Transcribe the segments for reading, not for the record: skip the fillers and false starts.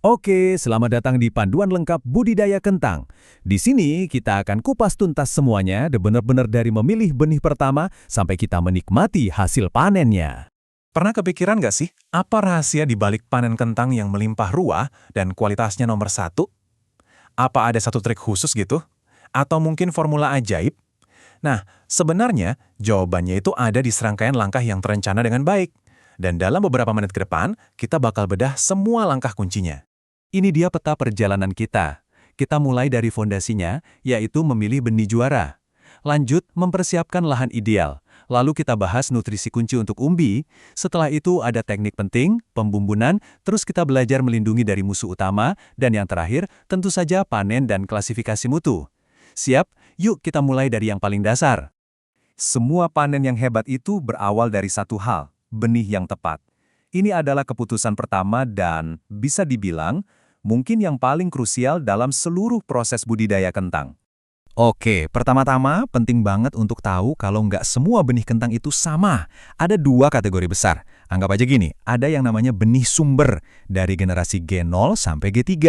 Oke, selamat datang di Panduan Lengkap Budidaya Kentang. Di sini kita akan kupas tuntas semuanya, benar-benar dari memilih benih pertama sampai kita menikmati hasil panennya. Pernah kepikiran nggak sih, apa rahasia di balik panen kentang yang melimpah ruah dan kualitasnya nomor satu? Apa ada satu trik khusus gitu? Atau mungkin formula ajaib? Nah, sebenarnya jawabannya itu ada di serangkaian langkah yang terencana dengan baik. Dan dalam beberapa menit ke depan, kita bakal bedah semua langkah kuncinya. Ini dia peta perjalanan kita. Kita mulai dari fondasinya, yaitu memilih benih juara. Lanjut, mempersiapkan lahan ideal. Lalu kita bahas nutrisi kunci untuk umbi. Setelah itu ada teknik penting, pembumbunan, terus kita belajar melindungi dari musuh utama, dan yang terakhir, tentu saja panen dan klasifikasi mutu. Siap? Yuk kita mulai dari yang paling dasar. Semua panen yang hebat itu berawal dari satu hal, benih yang tepat. Ini adalah keputusan pertama dan, bisa dibilang, mungkin yang paling krusial dalam seluruh proses budidaya kentang. Oke, pertama-tama penting banget untuk tahu kalau nggak semua benih kentang itu sama. Ada dua kategori besar. Anggap aja gini, ada yang namanya benih sumber, dari generasi G0 sampai G3.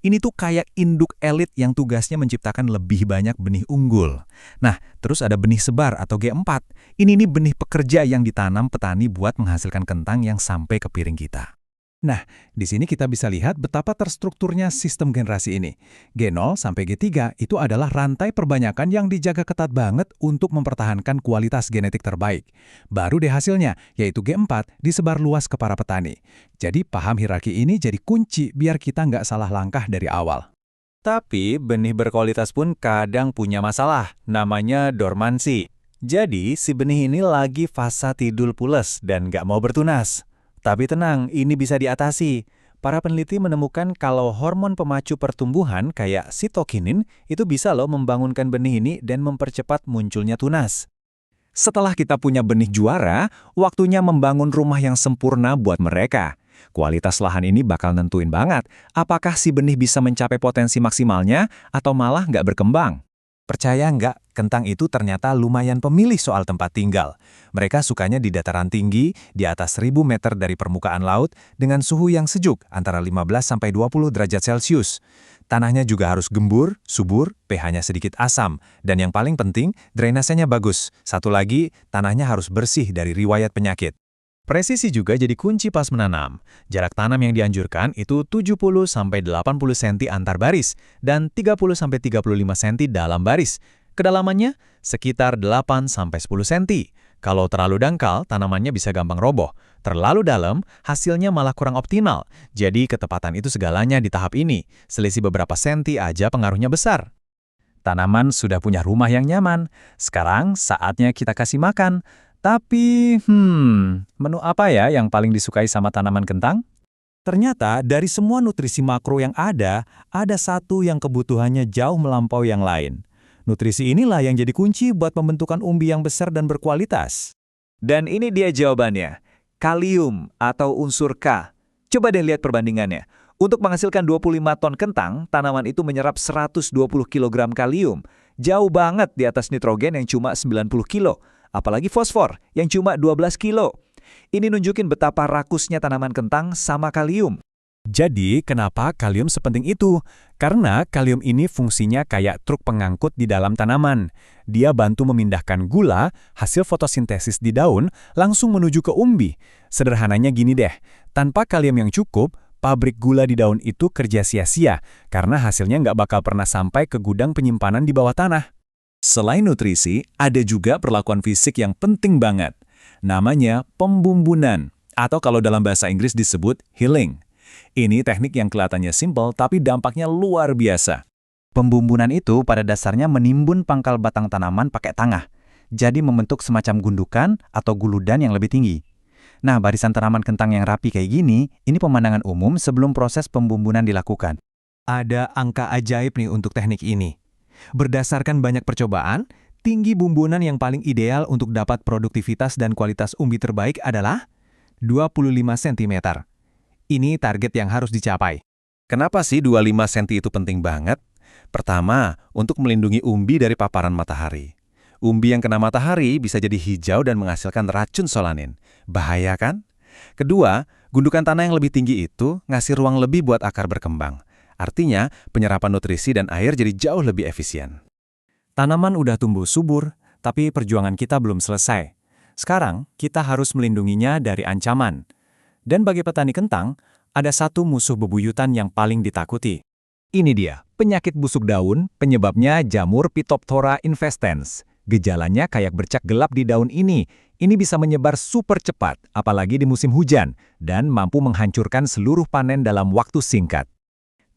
Ini tuh kayak induk elit yang tugasnya menciptakan lebih banyak benih unggul. Nah, terus ada benih sebar atau G4. Ini nih benih pekerja yang ditanam petani buat menghasilkan kentang yang sampai ke piring kita. Nah, di sini kita bisa lihat betapa terstrukturnya sistem generasi ini. G0 sampai G3 itu adalah rantai perbanyakan yang dijaga ketat banget untuk mempertahankan kualitas genetik terbaik. Baru deh hasilnya, yaitu G4, disebar luas ke para petani. Jadi paham hierarki ini jadi kunci biar kita nggak salah langkah dari awal. Tapi benih berkualitas pun kadang punya masalah, namanya dormansi. Jadi si benih ini lagi fase tidul pules dan nggak mau bertunas. Tapi tenang, ini bisa diatasi. Para peneliti menemukan kalau hormon pemacu pertumbuhan kayak sitokinin itu bisa loh membangunkan benih ini dan mempercepat munculnya tunas. Setelah kita punya benih juara, waktunya membangun rumah yang sempurna buat mereka. Kualitas lahan ini bakal nentuin banget apakah si benih bisa mencapai potensi maksimalnya atau malah nggak berkembang. Percaya nggak, kentang itu ternyata lumayan pemilih soal tempat tinggal. Mereka sukanya di dataran tinggi, di atas 1000 meter dari permukaan laut, dengan suhu yang sejuk antara 15–20 derajat Celcius. Tanahnya juga harus gembur, subur, pH-nya sedikit asam, dan yang paling penting, drainasenya bagus. Satu lagi, tanahnya harus bersih dari riwayat penyakit. Presisi juga jadi kunci pas menanam. Jarak tanam yang dianjurkan itu 70–80 cm antar baris dan 30–35 cm dalam baris. Kedalamannya sekitar 8–10 cm. Kalau terlalu dangkal, tanamannya bisa gampang roboh. Terlalu dalam, hasilnya malah kurang optimal. Jadi ketepatan itu segalanya di tahap ini. Selisih beberapa senti aja pengaruhnya besar. Tanaman sudah punya rumah yang nyaman. Sekarang saatnya kita kasih makan. Tapi, menu apa ya yang paling disukai sama tanaman kentang? Ternyata dari semua nutrisi makro yang ada satu yang kebutuhannya jauh melampaui yang lain. Nutrisi inilah yang jadi kunci buat pembentukan umbi yang besar dan berkualitas. Dan ini dia jawabannya, kalium atau unsur K. Coba deh lihat perbandingannya. Untuk menghasilkan 25 ton kentang, tanaman itu menyerap 120 kg kalium. Jauh banget di atas nitrogen yang cuma 90 kilo. Apalagi fosfor yang cuma 12 kilo. Ini nunjukin betapa rakusnya tanaman kentang sama kalium. Jadi, kenapa kalium sepenting itu? Karena kalium ini fungsinya kayak truk pengangkut di dalam tanaman. Dia bantu memindahkan gula, hasil fotosintesis di daun, langsung menuju ke umbi. Sederhananya gini deh, tanpa kalium yang cukup, pabrik gula di daun itu kerja sia-sia, karena hasilnya nggak bakal pernah sampai ke gudang penyimpanan di bawah tanah. Selain nutrisi, ada juga perlakuan fisik yang penting banget. Namanya pembumbunan, atau kalau dalam bahasa Inggris disebut healing. Ini teknik yang kelihatannya simpel, tapi dampaknya luar biasa. Pembumbunan itu pada dasarnya menimbun pangkal batang tanaman pakai tangah, jadi membentuk semacam gundukan atau guludan yang lebih tinggi. Nah, barisan tanaman kentang yang rapi kayak gini, ini pemandangan umum sebelum proses pembumbunan dilakukan. Ada angka ajaib nih untuk teknik ini. Berdasarkan banyak percobaan, tinggi bumbunan yang paling ideal untuk dapat produktivitas dan kualitas umbi terbaik adalah 25 cm. Ini target yang harus dicapai. Kenapa sih 25 cm itu penting banget? Pertama, untuk melindungi umbi dari paparan matahari. Umbi yang kena matahari bisa jadi hijau dan menghasilkan racun solanin. Bahaya kan? Kedua, Gundukan tanah yang lebih tinggi itu ngasih ruang lebih buat akar berkembang. Artinya, penyerapan nutrisi dan air jadi jauh lebih efisien. Tanaman udah tumbuh subur, tapi perjuangan kita belum selesai. Sekarang, kita harus melindunginya dari ancaman. Dan bagi petani kentang, ada satu musuh bebuyutan yang paling ditakuti. Ini dia, penyakit busuk daun, penyebabnya jamur Phytophthora infestans. Gejalanya kayak bercak gelap di daun ini. Ini bisa menyebar super cepat, apalagi di musim hujan, dan mampu menghancurkan seluruh panen dalam waktu singkat.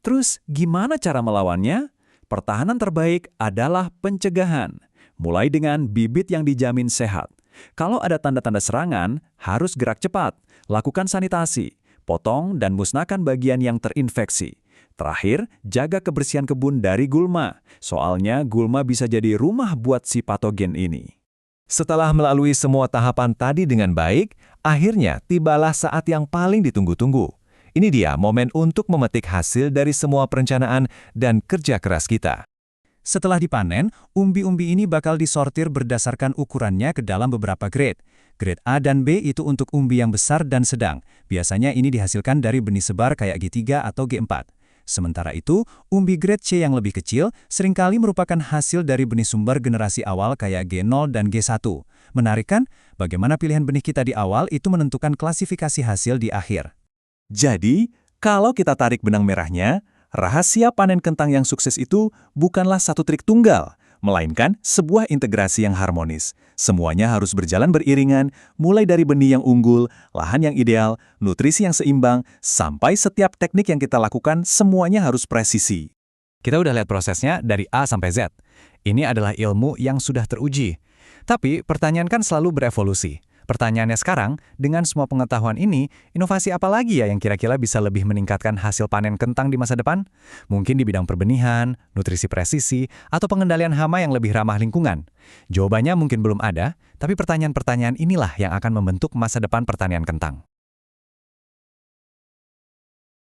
Terus, gimana cara melawannya? Pertahanan terbaik adalah pencegahan. Mulai dengan bibit yang dijamin sehat. Kalau ada tanda-tanda serangan, harus gerak cepat. Lakukan sanitasi, potong dan musnahkan bagian yang terinfeksi. Terakhir, jaga kebersihan kebun dari gulma. Soalnya gulma bisa jadi rumah buat si patogen ini. Setelah melalui semua tahapan tadi dengan baik, akhirnya tibalah saat yang paling ditunggu-tunggu. Ini dia momen untuk memetik hasil dari semua perencanaan dan kerja keras kita. Setelah dipanen, umbi-umbi ini bakal disortir berdasarkan ukurannya ke dalam beberapa grade. Grade A dan B itu untuk umbi yang besar dan sedang. Biasanya ini dihasilkan dari benih sebar kayak G3 atau G4. Sementara itu, umbi grade C yang lebih kecil seringkali merupakan hasil dari benih sumber generasi awal kayak G0 dan G1. Menarik kan? Bagaimana pilihan benih kita di awal itu menentukan klasifikasi hasil di akhir. Jadi, kalau kita tarik benang merahnya, rahasia panen kentang yang sukses itu bukanlah satu trik tunggal, melainkan sebuah integrasi yang harmonis. Semuanya harus berjalan beriringan, mulai dari benih yang unggul, lahan yang ideal, nutrisi yang seimbang, sampai setiap teknik yang kita lakukan semuanya harus presisi. Kita udah lihat prosesnya dari A sampai Z. Ini adalah ilmu yang sudah teruji. Tapi pertanyaan kan selalu berevolusi. Pertanyaannya sekarang, dengan semua pengetahuan ini, inovasi apa lagi ya yang kira-kira bisa lebih meningkatkan hasil panen kentang di masa depan? Mungkin di bidang perbenihan, nutrisi presisi, atau pengendalian hama yang lebih ramah lingkungan. Jawabannya mungkin belum ada, tapi pertanyaan-pertanyaan inilah yang akan membentuk masa depan pertanian kentang.